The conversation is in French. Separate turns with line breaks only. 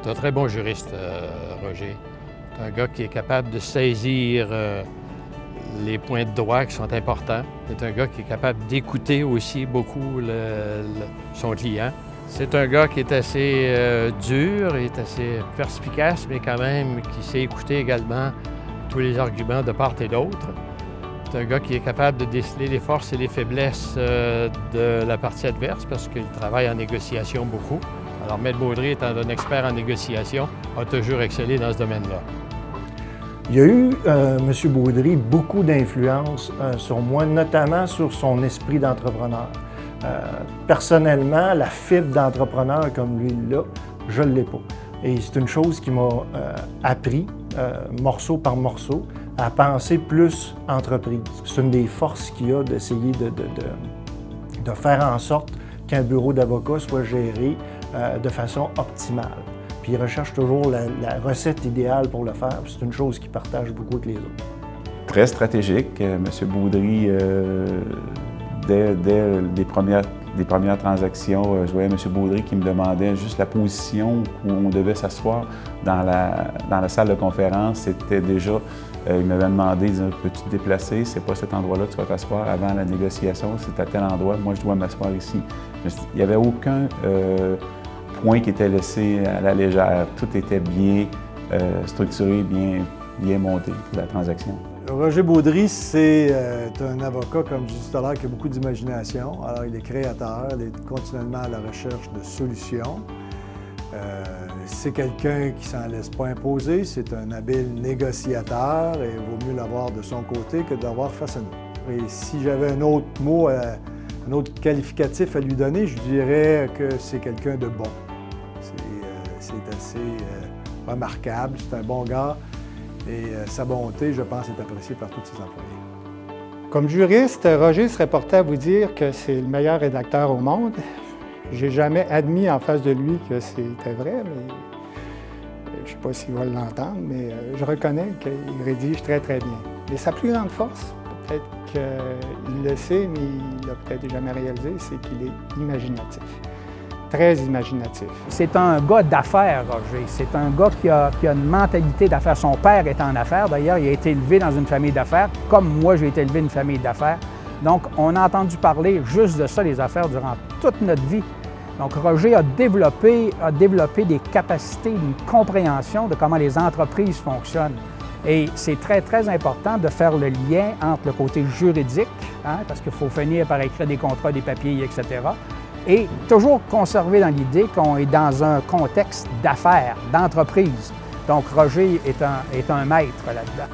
C'est un très bon juriste, Roger. C'est un gars qui est capable de saisir les points de droit qui sont importants. C'est un gars qui est capable d'écouter aussi beaucoup son client. C'est un gars qui est assez dur, il est assez perspicace, mais quand même qui sait écouter également tous les arguments de part et d'autre. C'est un gars qui est capable de déceler les forces et les faiblesses de la partie adverse parce qu'il travaille en négociation beaucoup. Alors, Maître Baudry, étant un expert en négociation, a toujours excellé dans ce domaine-là.
Il y a eu, M. Baudry, beaucoup d'influence sur moi, notamment sur son esprit d'entrepreneur. Personnellement, la fibre d'entrepreneur comme lui l'a, je ne l'ai pas. Et c'est une chose qui m'a appris, morceau par morceau, à penser plus entreprise. C'est une des forces qu'il y a d'essayer de faire en sorte qu'un bureau d'avocat soit géré de façon optimale. Puis il recherche toujours la recette idéale pour le faire. C'est une chose qu'il partage beaucoup avec les autres.
Très stratégique. M. Baudry, dès les premières transactions, je voyais M. Baudry qui me demandait juste la position où on devait s'asseoir dans la salle de conférence. C'était déjà, il m'avait demandé, peux-tu te déplacer? C'est pas cet endroit-là que tu vas t'asseoir avant la négociation, c'est à tel endroit, moi je dois m'asseoir ici. Il n'y avait aucun point qui était laissé à la légère. Tout était bien structuré, bien monté pour la transaction.
Roger Baudry, c'est un avocat, comme je disais tout à l'heure, qui a beaucoup d'imagination. Alors, il est créateur, il est continuellement à la recherche de solutions. C'est quelqu'un qui ne s'en laisse pas imposer, c'est un habile négociateur et il vaut mieux l'avoir de son côté que d'avoir face à nous. Et si j'avais un autre mot, un autre qualificatif à lui donner, je dirais que c'est quelqu'un de bon. C'est assez remarquable, c'est un bon gars. Et sa bonté, je pense, est appréciée par tous ses employés.
Comme juriste, Roger serait porté à vous dire que c'est le meilleur rédacteur au monde. J'ai jamais admis en face de lui que c'était vrai, mais je ne sais pas s'il va l'entendre, mais je reconnais qu'il rédige très, très bien. Mais sa plus grande force, peut-être qu'il le sait, mais il l'a peut-être jamais réalisé, c'est qu'il est imaginatif. Très imaginatif.
C'est un gars d'affaires, Roger. C'est un gars qui a une mentalité d'affaires. Son père est en affaires. D'ailleurs, il a été élevé dans une famille d'affaires, comme moi, j'ai été élevé dans une famille d'affaires. Donc, on a entendu parler juste de ça, les affaires, durant toute notre vie. Donc, Roger a développé des capacités, une compréhension de comment les entreprises fonctionnent. Et c'est très, très important de faire le lien entre le côté juridique, parce qu'il faut finir par écrire des contrats, des papiers, etc., et toujours conserver dans l'idée qu'on est dans un contexte d'affaires, d'entreprise. Donc, Roger est un maître là-dedans.